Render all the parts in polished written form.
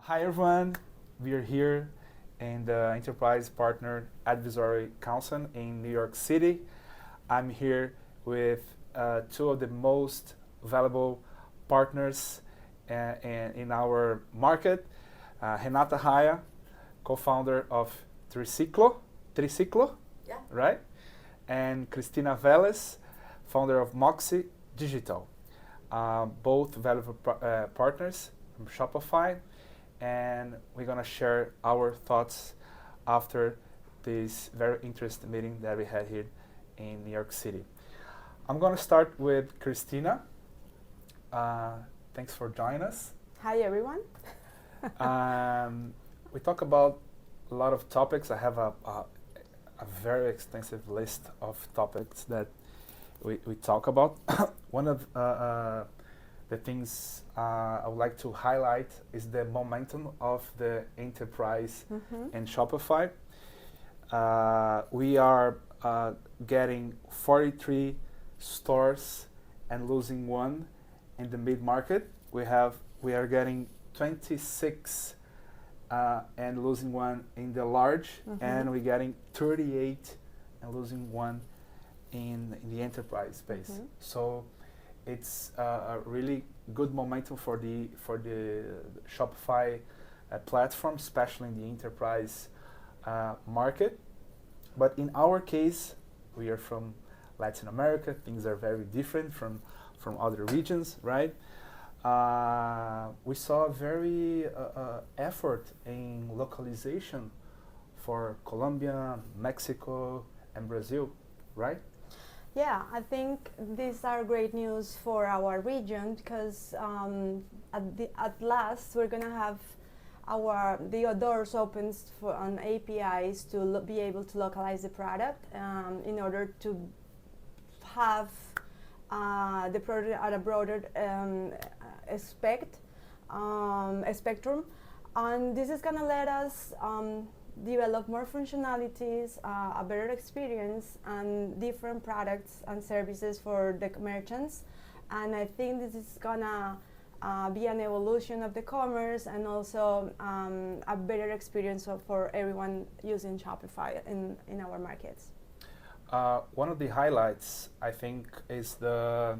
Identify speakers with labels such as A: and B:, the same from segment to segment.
A: Hi everyone, we are here in the Enterprise Partner Advisory Council in New York City. I'm here with two of the most valuable partners in our market. Renata Raya, co-founder of Triciclo,
B: Yeah.
A: right? And Cristina Vélez, founder of Moxie Digital. Both valuable partners from Shopify, and we're gonna share our thoughts after this very interesting meeting that we had here in New York City. I'm gonna start with Cristina. Thanks for joining us.
B: Hi, everyone.
A: We talk about a lot of topics. I have a very extensive list of topics that we talk about. One of the things I would like to highlight is the momentum of the enterprise and Shopify. We are getting 43 stores and losing one in the mid-market. We are getting 26 and losing one in the large, and we're getting 38 and losing one in the enterprise space. So it's a really good momentum for the Shopify platform, especially in the enterprise market. But in our case, we are from Latin America. Things are very different from other regions, right? We saw a very effort in localization for Colombia, Mexico, and Brazil, right?
B: Yeah, I think these are great news for our region because at last we're gonna have the doors opened for on APIs to be able to localize the product in order to have the product at a broader spectrum, and this is gonna let us develop more functionalities, a better experience, and different products and services for the merchants. And I think this is gonna be an evolution of the commerce and also a better experience for everyone using Shopify in our markets.
A: One of the highlights, I think, is the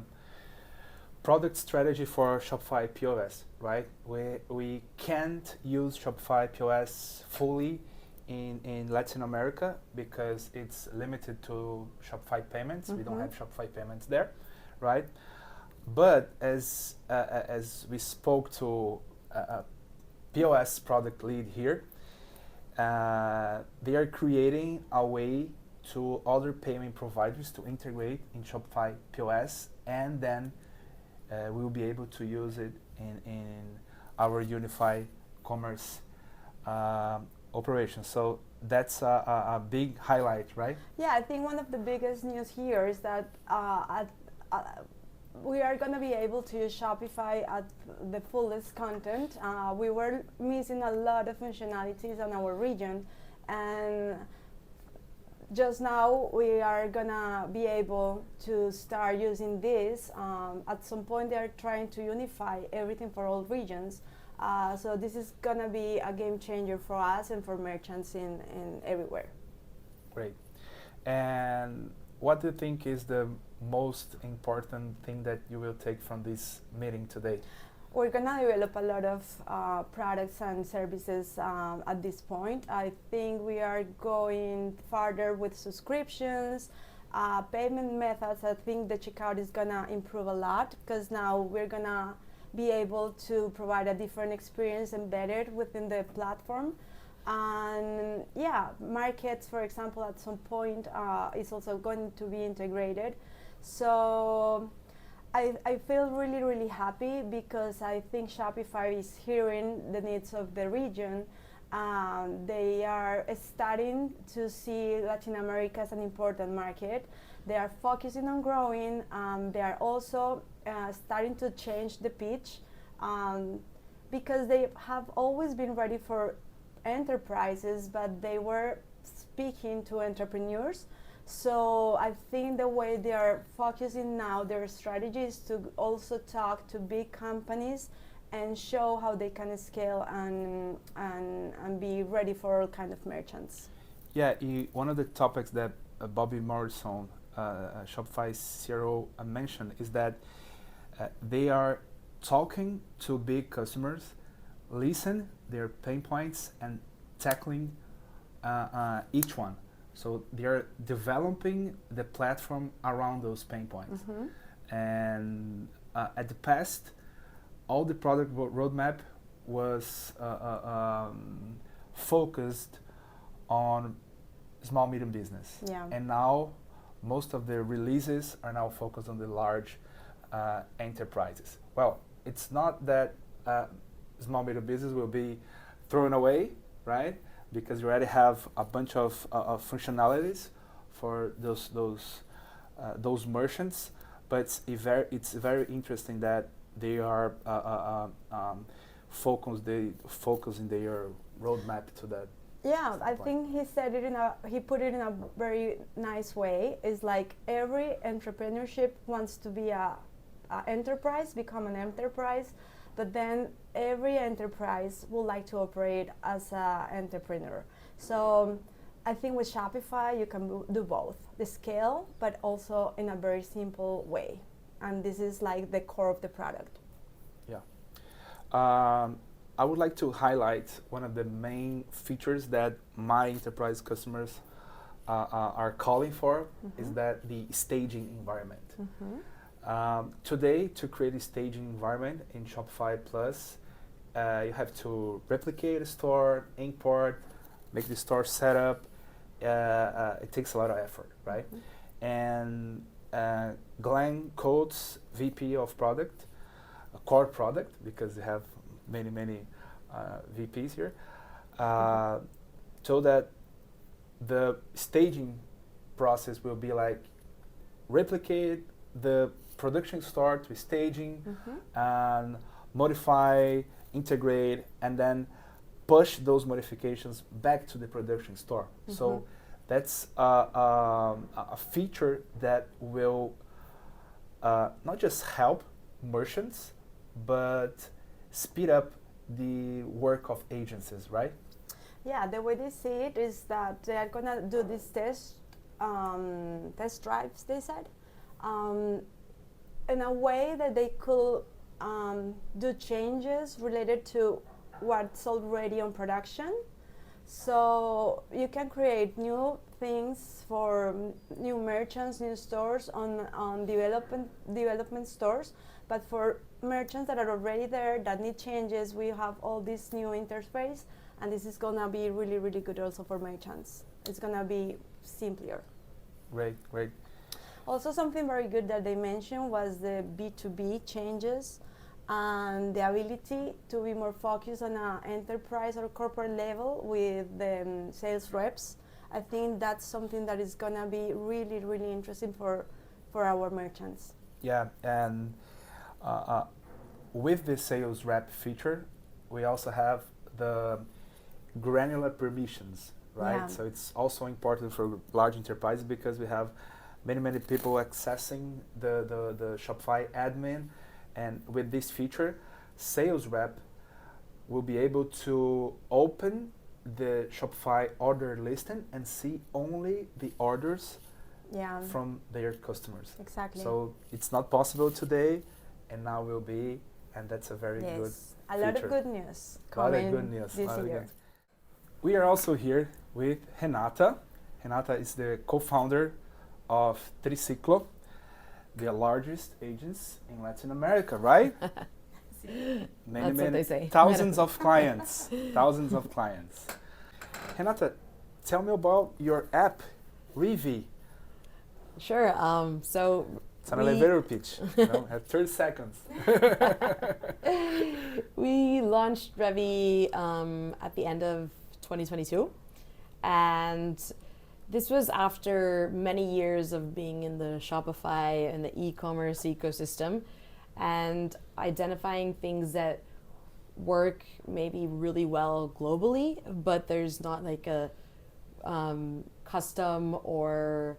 A: product strategy for Shopify POS, right? We can't use Shopify POS fully in Latin America because it's limited to Shopify payments. We don't have Shopify payments there, right? But as we spoke to a POS product lead here, they are creating a way to other payment providers to integrate in Shopify POS, and then we will be able to use it in our unified commerce operation. So that's a big highlight, right?
B: Yeah, I think one of the biggest news here is that we are going to be able to use Shopify at the fullest content. We were missing a lot of functionalities on our region, and just now we are gonna be able to start using this. At some point they are trying to unify everything for all regions. So this is gonna be a game changer for us and for merchants in everywhere.
A: Great. And what do you think is the most important thing that you will take from this meeting today?
B: We're gonna develop a lot of products and services at this point. I think we are going further with subscriptions, payment methods. I think the checkout is gonna improve a lot because now we're gonna be able to provide a different experience embedded within the platform. And yeah, markets, for example, at some point is also going to be integrated. So I feel really, really happy because I think Shopify is hearing the needs of the region. They are starting to see Latin America as an important market. They are focusing on growing. They are also starting to change the pitch because they have always been ready for enterprises, but they were speaking to entrepreneurs. So I think the way they are focusing now, their strategy is to also talk to big companies and show how they can scale and be ready for all kind of merchants.
A: Yeah, one of the topics that Bobby Morrison, Shopify CRO, mentioned is that they are talking to big customers, listen their pain points, and tackling each one. So they are developing the platform around those pain points. And at the past, all the product roadmap was focused on small medium business.
B: Yeah.
A: And now most of the releases are now focused on the large enterprises. Well, it's not that small medium business will be thrown away, right? Because you already have a bunch of functionalities for those merchants, but it's very interesting that they are focusing their roadmap to that.
B: Yeah, I think he put it in a very nice way. It's like every entrepreneurship wants to be a enterprise, become an enterprise, but then every enterprise would like to operate as an entrepreneur. So I think with Shopify you can do both, the scale, but also in a very simple way. And this is like the core of the product.
A: Yeah. I would like to highlight one of the main features that my enterprise customers are calling for, is that the staging environment. Today, to create a staging environment in Shopify Plus, you have to replicate a store, import, make the store set up. It takes a lot of effort, right? And Glenn Coates, VP of product, core product, because they have many VPs here, told that the staging process will be like replicate the production store to staging and modify, integrate, and then push those modifications back to the production store. So that's a feature that will not just help merchants, but speed up the work of agencies, right?
B: Yeah, the way they see it is that they are gonna do these test drives, they said, in a way that they could do changes related to what's already on production. So you can create new things for new merchants, new stores on development stores, but for merchants that are already there that need changes, we have all this new interface, and this is gonna be really, really good also for merchants. It's gonna be simpler.
A: Great.
B: Also, something very good that they mentioned was the B2B changes and the ability to be more focused on an enterprise or corporate level with the sales reps. I think that's something that is gonna be really, really interesting for our merchants.
A: Yeah, and with the sales rep feature, we also have the granular permissions, right?
B: Yeah.
A: So it's also important for large enterprises because we have many people accessing the Shopify admin, and with this feature, sales rep will be able to open the Shopify order listing and see only the orders from their customers.
B: Exactly.
A: So it's not possible today, and now will be, and that's a very good feature.
B: A lot of good news
A: coming
B: this year.
A: We are also here with Renata. Renata is the co-founder of Triciclo, the largest agency in Latin America, right? many thousands of clients. Renata, tell me about your app, Revi.
C: Sure. So
A: it's an elevator pitch. Have 30 seconds.
C: We launched Revi at the end of 2022, and this was after many years of being in the Shopify and the e-commerce ecosystem and identifying things that work maybe really well globally, but there's not like a custom or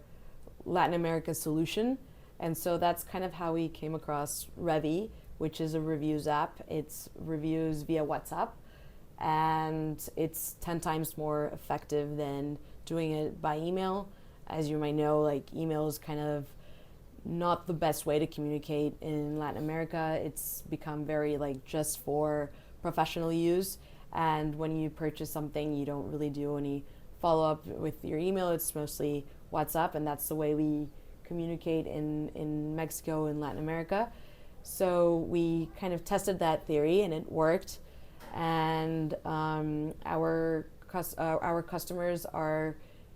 C: Latin America solution. And so that's kind of how we came across Revi, which is a reviews app. It's reviews via WhatsApp, and it's 10 times more effective than doing it by email. As you might know, like, email is kind of not the best way to communicate in Latin America. It's become very like just for professional use, and when you purchase something, you don't really do any follow-up with your email. It's mostly WhatsApp, and that's the way we communicate in Mexico and Latin America. So we kind of tested that theory, and it worked. And our customers are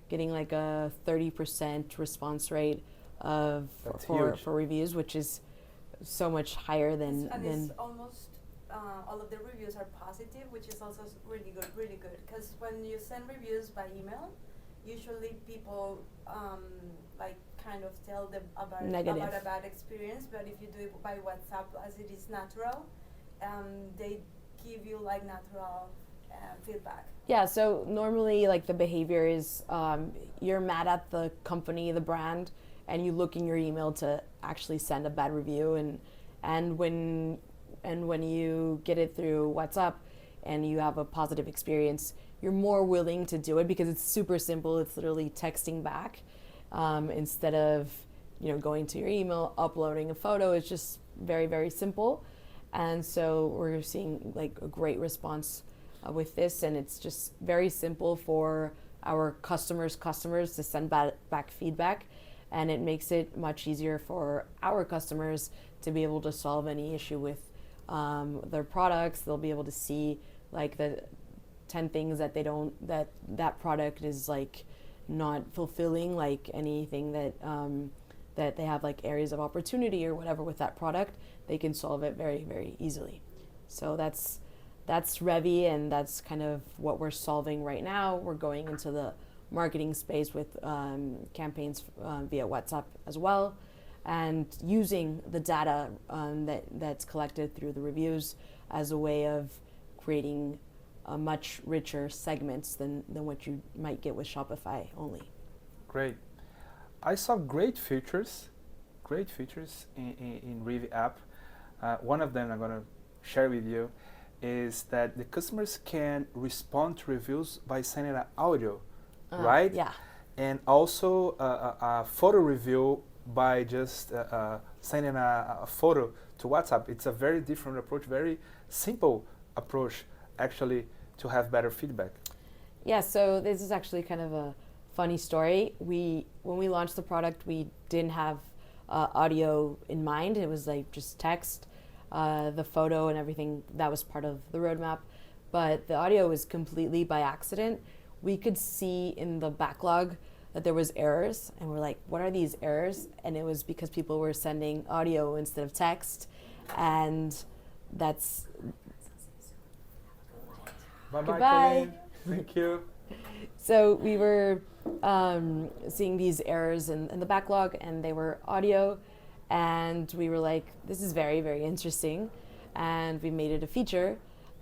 C: getting like a 30% response rate for reviews, which is so much higher than.
B: It's almost all of the reviews are positive, which is also really good. Because when you send reviews by email, usually people like kind of tell them about a bad experience. But if you do it by WhatsApp, as it is natural, they give you like natural feedback. Yeah, so normally like the behavior is you're mad at the company, the brand, and you look in your email to actually send a bad review, and when you get it through WhatsApp and you have a positive experience, you're more willing to do it because it's super simple. It's literally texting back instead of going to your email, uploading a photo. It's just very, very simple. And so we're seeing like a great response with this, and it's just very simple for our customers to send back feedback, and it makes it much easier for our customers to be able to solve any issue with their products. They'll be able to see like the 10 things that that product is like not fulfilling, like anything that they have like areas of opportunity or whatever with that product, they can solve it very, very easily. So that's Revi, and that's kind of what we're solving right now. We're going into the marketing space with campaigns via WhatsApp as well, and using the data that's collected through the reviews as a way of creating a much richer segments than what you might get with Shopify only.
A: Great. I saw great features in Revi app. One of them I'm going to share with you is that the customers can respond to reviews by sending an audio, right?
C: Yeah.
A: And also a photo review by just sending a photo to WhatsApp. It's a very different approach, very simple approach actually to have better feedback.
C: Yeah, so this is actually kind of a funny story. When we launched the product, we didn't have audio in mind. It was like just text. The photo and everything, that was part of the roadmap, but the audio was completely by accident. We could see in the backlog that there was errors, and we're like, what are these errors? And it was because people were sending audio instead of text, and that's...
A: Bye-bye. Thank you.
C: So we were seeing these errors in the backlog, and they were audio. And we were like, this is very, very interesting. And we made it a feature.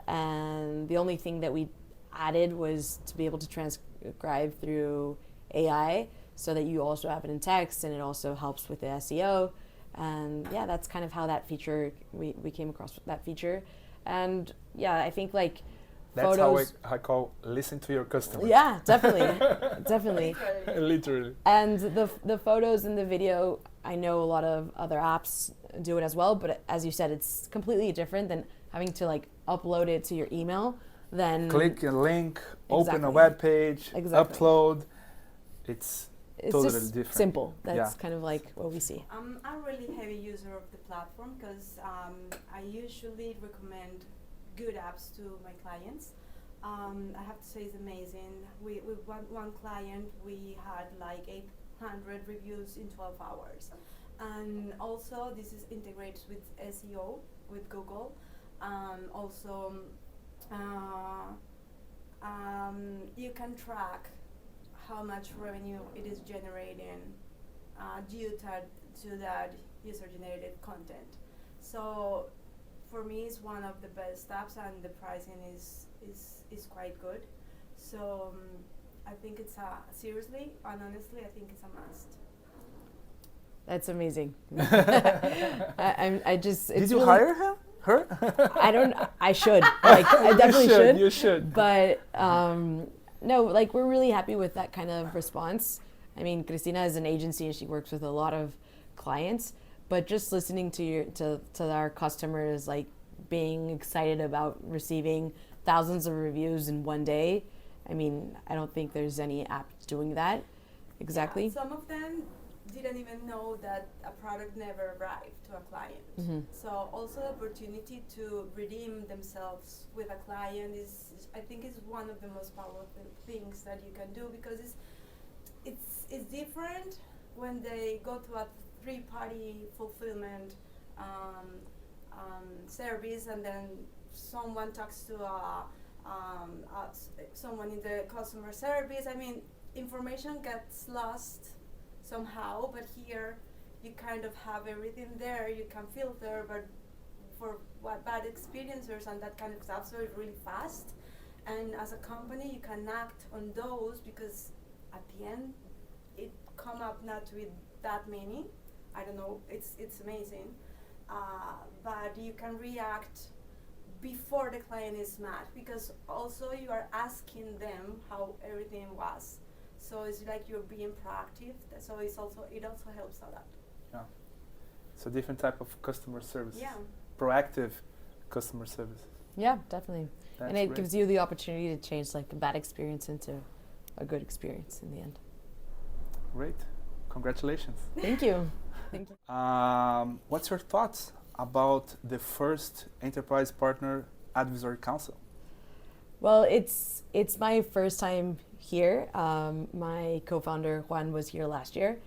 C: And the only thing that we added was to be able to transcribe through AI so that you also have it in text, and it also helps with the SEO. And yeah, that's kind of how that feature, we came across that feature. And yeah, I think like
A: that's
C: photos,
A: how I call listen to your customer.
C: Yeah, definitely. Definitely.
A: Literally.
C: And the photos and the video, I know a lot of other apps do it as well, but as you said, it's completely different than having to like upload it to your email. Then
A: click a link, open a web page, upload. It's totally
C: just
A: different.
C: Simple. That's kind of like what we see.
B: I'm a really heavy user of the platform because I usually recommend good apps to my clients. I have to say it's amazing. With one client, we had like 800 reviews in 12 hours. And also this is integrated with SEO, with Google. Also, you can track how much revenue it is generating due to that user-generated content. So for me, it's one of the best apps, and the pricing is quite good. So I think it's seriously and honestly, I think it's a must.
C: That's amazing. I just.
A: Did you hire him? Her?
C: I should. Like, I definitely should.
A: You should.
C: But no, like, we're really happy with that kind of response. I mean, Cristina is an agency and she works with a lot of clients. But just listening to our customers, like, being excited about receiving thousands of reviews in one day. I mean, I don't think there's any app doing that. Exactly.
B: Yeah, some of them didn't even know that a product never arrived to a client.
C: Mm-hmm.
B: So also the opportunity to redeem themselves with a client is, I think, is one of the most powerful things that you can do, because it's different when they go to a three-party fulfillment service, and then someone talks to someone in the customer service. I mean, information gets lost somehow, but here you kind of have everything there. You can filter, but for what bad experiences and that kind of stuff, so it's really fast. And as a company, you can act on those, because at the end, it come up not with that many. I don't know, it's amazing. But you can react before the client is mad, because also you are asking them how everything was. So it's like you're being proactive. So it also helps a lot.
A: Yeah, it's a different type of customer service.
B: Yeah,
A: proactive customer service.
C: Yeah, definitely.
A: That's
C: and it
A: great.
C: gives you the opportunity to change, like, a bad experience into a good experience in the end.
A: Great, congratulations.
C: Thank you. Thank you.
A: What's your thoughts about the first Enterprise Partner Advisory Council?
C: Well, it's my first time here. My co-founder Juan was here last year.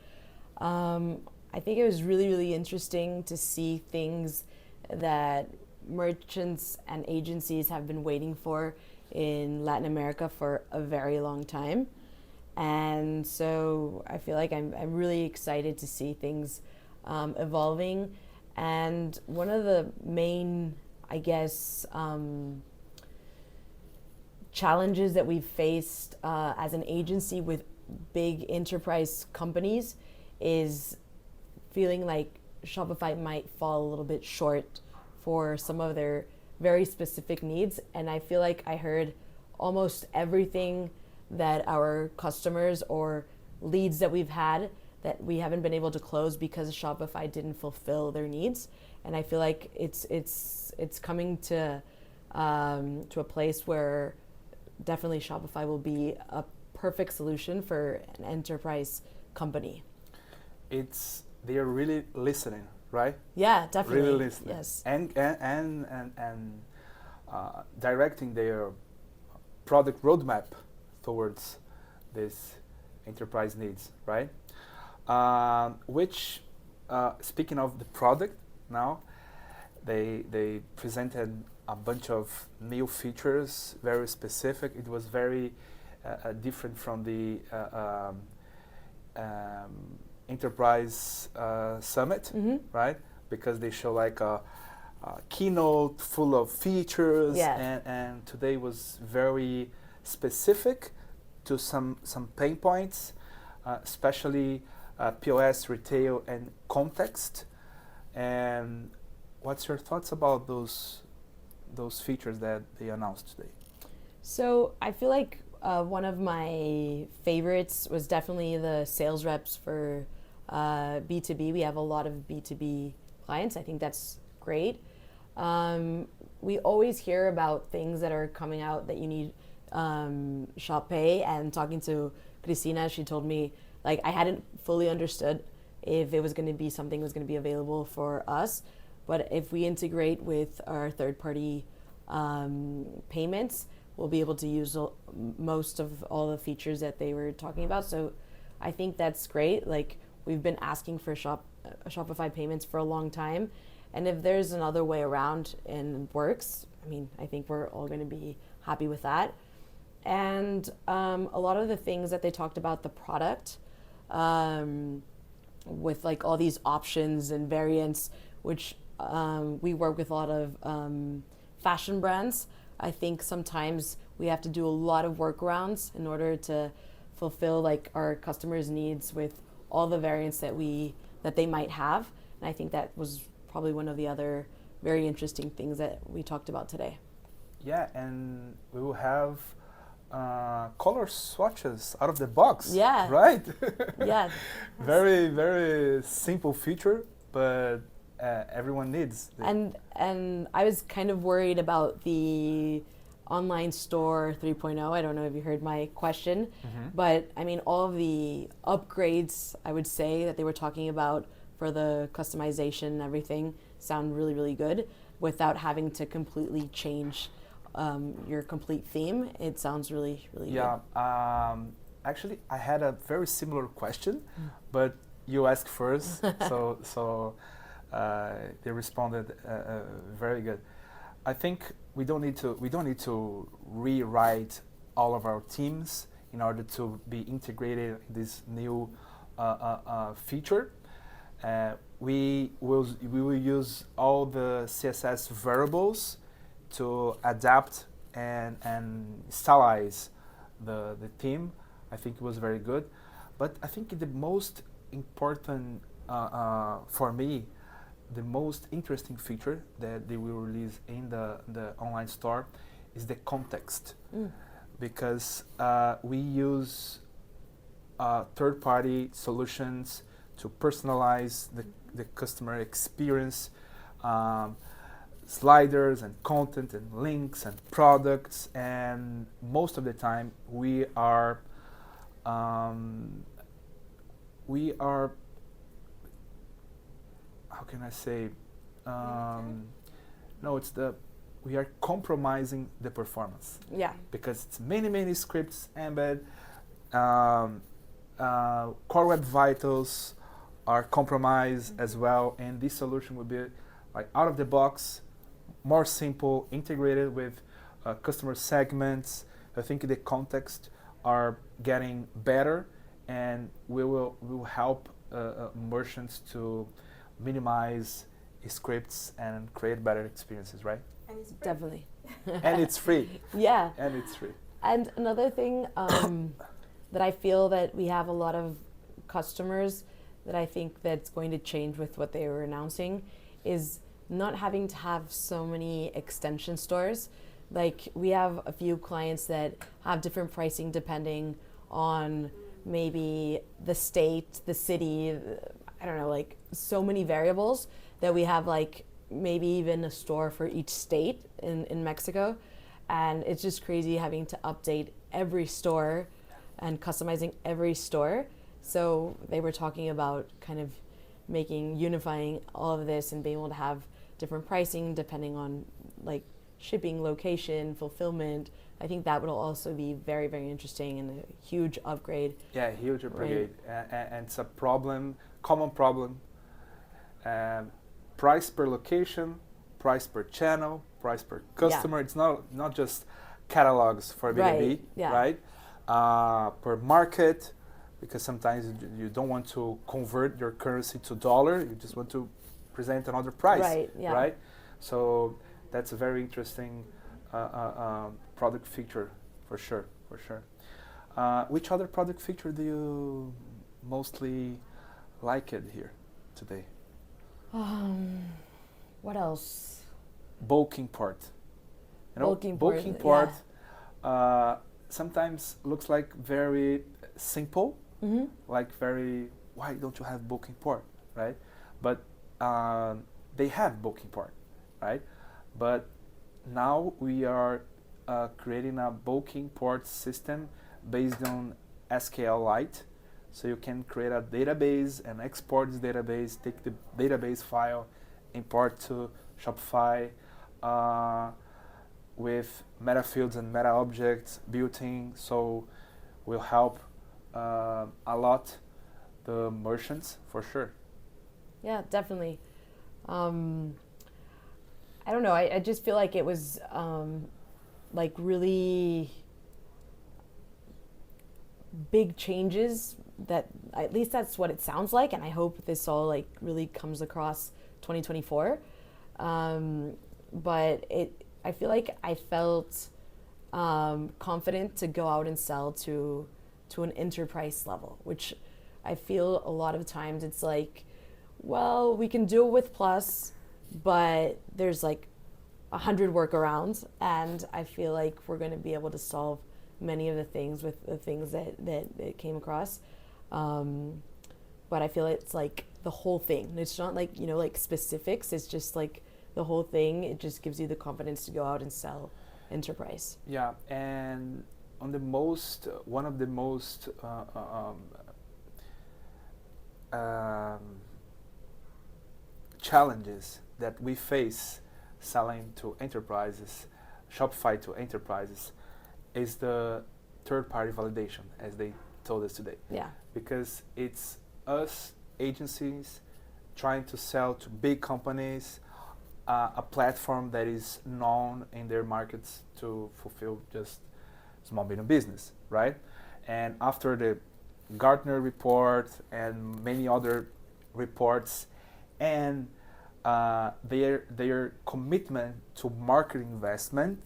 C: I think it was really, really interesting to see things that merchants and agencies have been waiting for in Latin America for a very long time. And so I feel like I'm really excited to see things evolving. And one of the main, I guess, challenges that we've faced as an agency with big enterprise companies is feeling like Shopify might fall a little bit short for some of their very specific needs. And I feel like I heard almost everything that our customers or leads that we've had that we haven't been able to close because Shopify didn't fulfill their needs. And I feel like it's coming to a place where definitely Shopify will be a perfect solution for an enterprise company.
A: They are really listening, right?
C: Yeah, definitely.
A: Really listening.
C: Yes.
A: And directing their product roadmap towards this enterprise needs, right? Which, speaking of the product now, they presented a bunch of new features, very specific. It was very different from the enterprise summit,
C: Mm-hmm.
A: right? Because they show like a keynote full of features,
C: Yeah.
A: and today was very specific to some pain points, especially POS, retail, and context. And what's your thoughts about those features that they announced today?
C: So I feel like one of my favorites was definitely the sales reps for B2B. We have a lot of B2B clients. I think that's great. We always hear about things that are coming out that you need Shop Pay, and talking to Cristina, she told me, like, I hadn't fully understood if it was going to be something that was going to be available for us, but if we integrate with our third-party payments, we'll be able to use most of all the features that they were talking about. So I think that's great. Like, we've been asking for Shopify payments for a long time, and if there's another way around and it works, I mean, I think we're all going to be happy with that. And a lot of the things that they talked about the product, with like all these options and variants, which we work with a lot of fashion brands. I think sometimes we have to do a lot of workarounds in order to fulfill like our customers' needs with all the variants that we that they might have. And I think that was probably one of the other very interesting things that we talked about today.
A: Yeah, and we will have color swatches out of the box.
C: Yeah.
A: Right?
C: Yeah.
A: Very, very simple feature, but everyone needs.
C: And I was kind of worried about the online store 3.0. I don't know if you heard my question, but I mean, all of the upgrades, I would say, that they were talking about for the customization and everything sound really, really good without having to completely change your complete theme. It sounds really, really good.
A: Yeah, actually, I had a very similar question, but you asked first, so they responded very good. I think we don't need to rewrite all of our teams in order to be integrated in this new feature. We will use all the CSS variables to adapt and stylize the theme. I think it was very good, but I think the most important for me, the most interesting feature that they will release in the online store is the context, because we use third-party solutions to personalize the customer experience, sliders and content and links and products, and most of the time we are how can I say? We are compromising the performance.
C: Yeah.
A: Because it's many scripts embed. Core Web Vitals are compromised as well, and this solution will be like out of the box, more simple, integrated with customer segments. I think the context are getting better, and we will help merchants to minimize scripts and create better experiences, right?
B: And it's free.
C: Definitely.
A: And it's free.
C: Yeah.
A: And it's free.
C: And another thing that I feel that we have a lot of customers that I think that's going to change with what they were announcing is not having to have so many extension stores. Like, we have a few clients that have different pricing depending on maybe the state, the city, I don't know, like so many variables that we have, like maybe even a store for each state in Mexico. And it's just crazy having to update every store and customizing every store. So they were talking about kind of unifying all of this and being able to have different pricing depending on like shipping location, fulfillment. I think that will also be very, very interesting and a huge upgrade.
A: Yeah, huge upgrade. Right. And it's a common problem. Price per location, price per channel, price per customer. Yeah. It's not just catalogs for B2B, right? Per market, because sometimes you don't want to convert your currency to dollar. You just want to present another price, right? So that's a very interesting product feature for sure. Which other product feature do you mostly like it here today?
C: What else?
A: Bulk import. Bulk import sometimes looks like very simple, like why don't you have bulk import, right? But they have bulk import, right? But now we are creating a bulk import system based on SQLite. So you can create a database and export this database, take the database file, import to Shopify with meta fields and meta objects built in. So will help a lot the merchants for sure.
C: Yeah, definitely. I don't know. I just feel like it was like really big changes. That at least that's what it sounds like, and I hope this all like really comes across 2024. But I feel like I felt confident to go out and sell to an enterprise level, which I feel a lot of times it's like well, we can do it with Plus, but there's like 100 workarounds, and I feel like we're going to be able to solve many of the things with the things that came across. But I feel it's like the whole thing. It's not like, like specifics. It's just like the whole thing. It just gives you the confidence to go out and sell enterprise.
A: Yeah, and on one of the most challenges that we face selling to enterprises, Shopify to enterprises, is the third-party validation, as they told us today.
C: Yeah.
A: Because it's us, agencies, trying to sell to big companies, a platform that is known in their markets to fulfill just small medium business, right? And after the Gartner report and many other reports, and their commitment to market investment,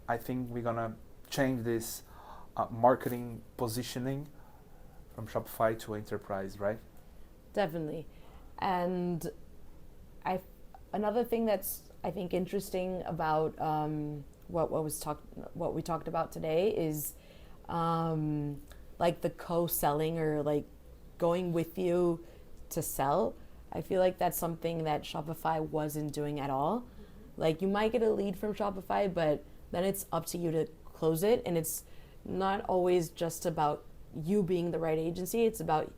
A: I think we're gonna change this marketing positioning from Shopify to enterprise, right?
C: Definitely. And another thing that's, I think, interesting about what we talked about today is like the co-selling, or like going with you to sell. I feel like that's something that Shopify wasn't doing at all. Like, you might get a lead from Shopify, but then it's up to you to close it. And it's not always just about you being the right agency. It's about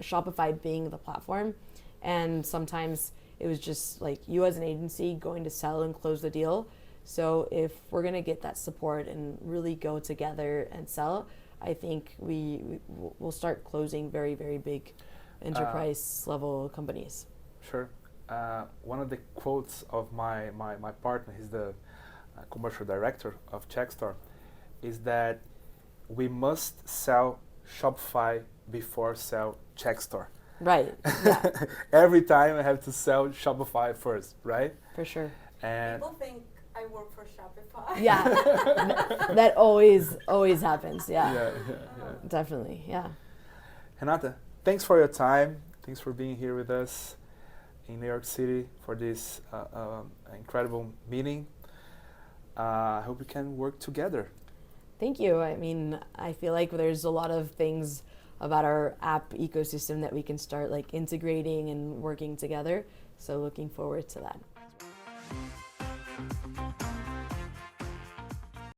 C: Shopify being the platform. And sometimes it was just like you as an agency going to sell and close the deal. So if we're going to get that support and really go together and sell, I think we'll start closing very, very big enterprise level companies.
A: Sure. One of the quotes of my partner, he's the commercial director of CheckStore, is that we must sell Shopify before sell CheckStore.
C: Right. Yeah.
A: Every time I have to sell Shopify first, right?
C: For sure.
A: And
B: people think I work for Shopify.
C: Yeah. That always happens. Yeah.
A: Yeah.
C: Definitely. Yeah.
A: Renata, thanks for your time. Thanks for being here with us in New York City for this incredible meeting. I hope we can work together.
C: Thank you. I mean, I feel like there's a lot of things about our app ecosystem that we can start like integrating and working together. So looking forward to that.